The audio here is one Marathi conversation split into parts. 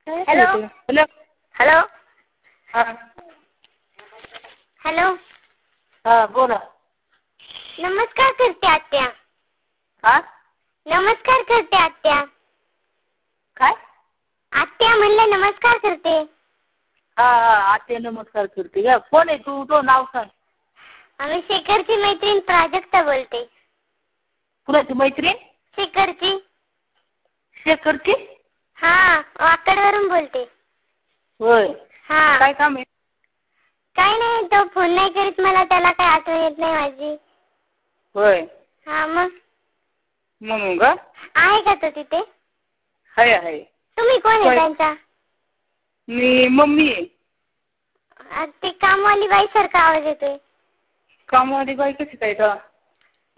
हॅलो हॅलो हॅलो हॅलो हा बोला. नमस्कार करते आत्या. हा नमस्कार करते आत्या. काय? आत्या म्हणलं नमस्कार करते. हा हा आत्या नमस्कार करते का? कोण आहे तू? तो नाव सांग. आम्ही शेखरची मैत्रीण प्राजक्ता बोलते. कुणाची मैत्रीण? शेखरची. शेखरची? हा वाकडवरून बोलते. होय. हा काय काम आहे? काय नाही, तो फोन नाही करीत मला, त्याला काय आठवण येत नाही माझी. होय. हा मग म्हणून का? आहे का तो तिथे? आहे आहे. तुम्ही कोण आहे त्यांचा? मी मम्मी आहे. ते कामवाली बाई सारखा आवाज येतोय. कामवाली बाई कशी काय का?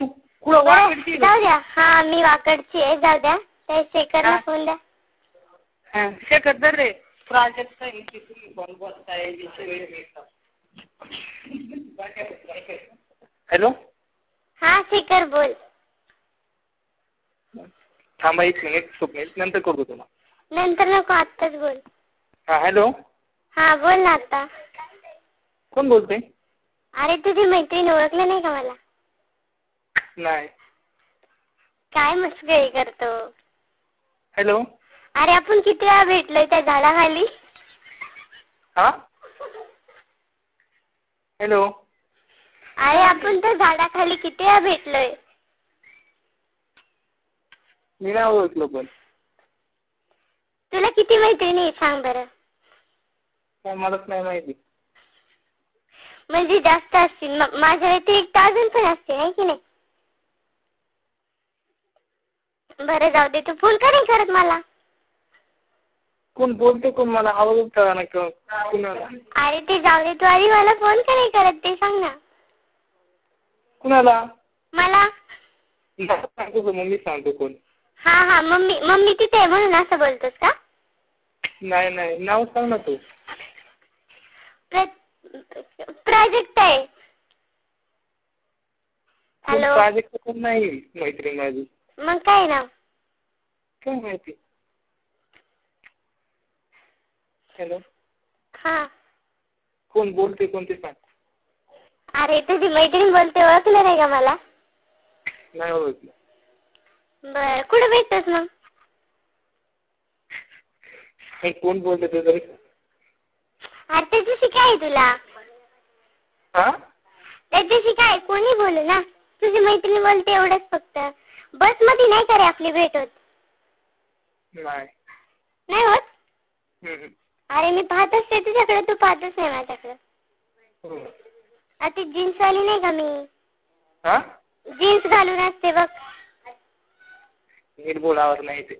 तू कुठं बरं वाकडची आहे जाऊ का? द्या. हा मी वाकडची आहे, जाऊ द्या. त्या शेखरला फोन द्या. शेखर धर रे. प्राजक्ता हिची तुम्ही कोण बोलताय? हॅलो. हा शेखर बोल. थांबा 1 मिनिट, स्वप्नील नंतर करतो तुला. नंतर नको, आत्ताच बोल. हा हॅलो. हा बोल ना आता. कोण बोलतोय? अरे तुझी मैत्रीण, ओळखलं नाही का मला? नाही. काय मस्करी करतो? हॅलो. अरे आपण किती वेळा भेटलोय त्या झाडाखाली. हा हॅलो. अरे आपण त्या झाडाखाली किती वेळा भेटलोय. मी नाही ओळखलं पण. तुला किती मैत्रिणी आहेत सांग बरं? काय मलाच नाही माहिती. म्हणजे जास्त असतील. माझ्या व्यतिरिक्त अजून पण असतील, आहे की नाही? बरं जाऊ दे, तू फोन का नाही करत मला? कोण बोलते? कोण मला आवाजच कळला नाही कुणाला. अरे ते जाऊ दे, तू आधी मला फोन का नाही करत ते सांग ना. कुणाला? मला. सांगतो, मम्मी सांगतो कोण. हा हा मम्मी तिथे आहे म्हणून असं बोलतोस का? नाही नाही, नाव सांग ना तू. प्राजक्ता आहे. कोण हॅलो. प्राजक्ता? कोण नाही मैत्रीण माझी. मग काय नाव? काय माहिती. हॅलो. हा. कोण बोलते कोण ते सांग. अरे तुझी मैत्रीण बोलते, ओळखलं नाही का मला? नाही ओळखलं. बर कुठे भेटतोस मग? कोण बोलते ते तरी? अरे त्याच्याशी काय आहे तुला? हा त्याच्याशी काय, कोणी बोलू ना. तुझी मैत्रीण बोलते एवढंच फक्त. बस मध्ये नाही का रे आपली भेट होत? नाही. नाही होत? अरे मी पाहत असते तुझ्याकडे, तू पाहतच नाही माझ्याकडे. ती जीन्स वाली नाही का मी? हा जीन्स घालून असते बघ. नीट बोल, आवाज नाही येत.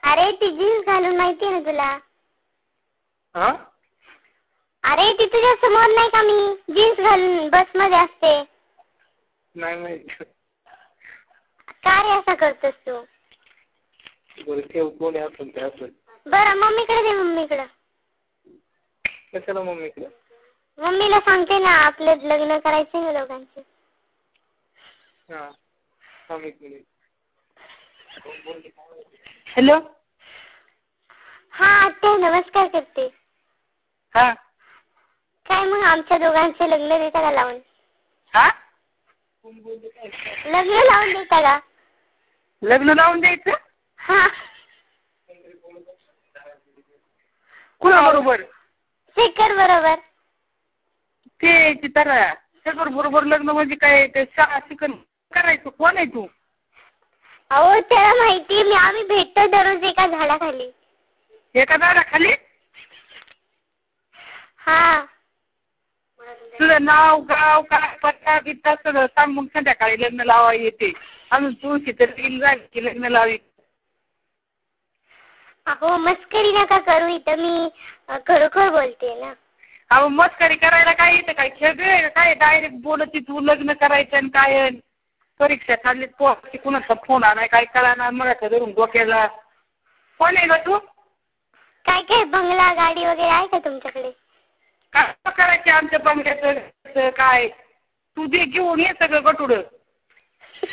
अरे ती जीन्स घालून, माहितीये ना तुला? हा अरे ती तुझ्या समोर नाही का मी जीन्स घालून बस मध्ये असते? नाही माहित. का रे असं करतोस तू? बरं ठेव, कोण असेल ते असेल. बरं मम्मीकडे दे, मम्मीकडे. कशाला मम्मीकडे? मम्मीला सांगते ना, आपलं लग्न करायचंय ना दोघांचे. हा थांब 1 मिनिट. हॅलो. हा आत्या नमस्कार करते. हा काय मग आमच्या दोघांचे लग्न देता का लावून? हा लग्न लावून देता का? लग्न लावून द्यायचं? हा. कुणा बरोबर? शेखर बरोबर. ते तर शेखर बरोबर लग्न म्हणजे काय, ते शाळा शिकून करायचं? कोण आहे तू? अहो त्याला माहिती, आम्ही भेटतो दररोज एका झाडाखाली. एका झाडाखाली? हा. तुझं नाव गाव काय पत्ता बित्ता सगळं सांग, मग संध्याकाळी लग्न लावायला येते. अजून तुळशी तर येईन झाली की लग्न लावी. अहो मस्करी नका करू, इथं मी खरोखर बोलते ना. अहो मस्करी करायला काय येतं? काय खेळ काय? डायरेक्ट बोलती तू, लग्न करायचं आणि काय? परीक्षा चालली पोराची, कुणाचा फोन आलाय काय कळणार, मला धरून डोक्याला. कोण आहे ग तू? काय काय बंगला गाडी वगैरे आहे का तुमच्याकडे? काय करायचे आमच्या बंगल्याचं काय? तू जे घेऊन ये सगळं गटुडं.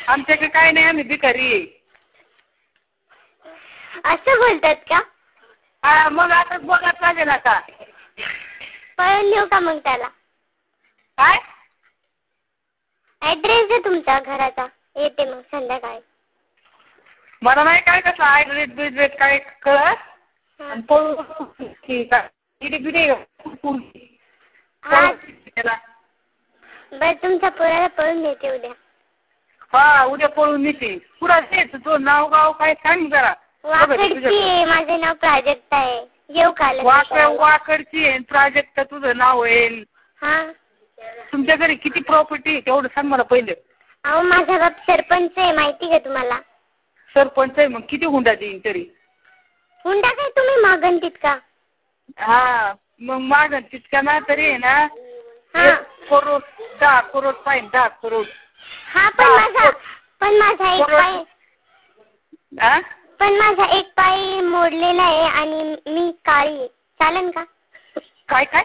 आमच्याकडे काय नाही, आम्ही भिकारी आहे. असं बोलतात का? हा मग आता बघत लागेल आता. पळून नेऊ का मग त्याला? काय ऍड्रेस दे तुमचा घराचा, येते मग संध्याकाळी. मला नाही काय कसं ऍड्रेस बिड्रेस काय कळत. हा. ठीक आहे बर तुमच्या पोराला पळून नेते उद्या. हा उद्या पळून नेते. पुरा देत तो नाव गाव काय सांग जरा. वाकडची आहे, माझे नाव प्राजक्ता आहे. येऊ का वाकडची आहे, प्राजक्त तुझं नाव होईल. हा तुमच्या घरी किती प्रॉपर्टी आहे तेवढं सांग मला पहिले. अहो माझा बाप सरपंच आहे, माहिती का तुम्हाला? सरपंच आहे, मग किती हुंडा देईन तरी? हुंडा काय तुम्ही मागन तितका. हा मग मागन तितका ना तरी आहे ना. 1 करोड 10 करोड पाहिजे, 10 करोड. हा पण माझा एक पाय मोडलेला आहे आणि मी काळी आहे, चालेल का? काय काय?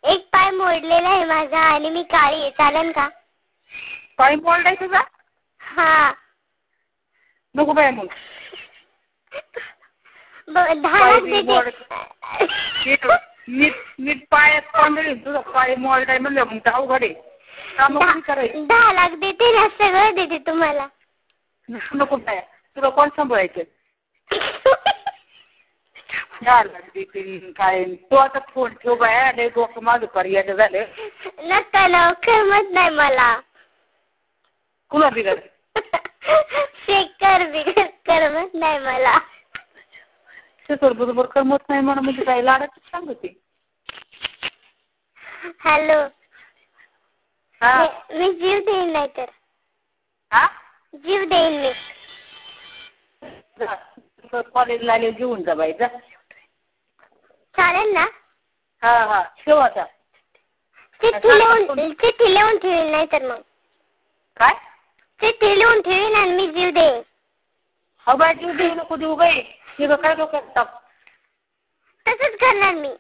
एक पाय मोडलेला आहे माझा आणि मी काळी आहे, चालेल का? पाय मोडलाय तुझा? हा नको बाय मग. 10 लाख देते. नीट पायात पांढरी तुझा पाय मोडलाय म्हणलं मग अवघड आहे. काम कधी करायचं? 10 लाख देते ना, सगळं देते तुम्हाला. नको बाय, तुला कोण सांभाळायचं? 10 लाख देते काय? तू आता फोन ठेव बाया, लय डोकं माझं पर्याय झालं. नका ना, करमत नाही मला. कुणा बिघड? शेखर बिघड करमत नाही मला. शेखर बरोबर करमत नाही म्हणून म्हणजे काय लाडाच सांगते. हॅलो मी जीव देईन नाही तर. हा जीव देईन मी. कॉलेजला आले घेऊन जा बाई जा. चालेल ना? हा हा ठेव आता. चिठ्ठी लिहून ठेवीन नाही तर मग. काय? चिठ्ठी लिहून ठेवीन आणि मी जीव देईन. हा बाय जीव देऊ नको देऊ बाई. तुझं काय डोक्यात टाक. तसंच करणार मी.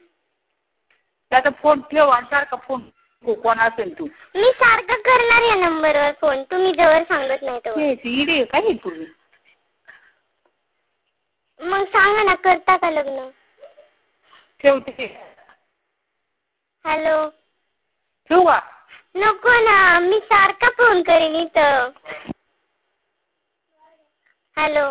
त्याचा फोन ठेव आणि सारखा फोन कोण असेल तू. मी सारखं करणार या नंबरवर फोन, तुम्ही जवळ सांगत नाही तर. इडे काय तुझी? मग सांगा ना, करता का लग्न? ठेवते. हॅलो ठेवू का? नको ना, मी सारखा फोन करीन इथं. हॅलो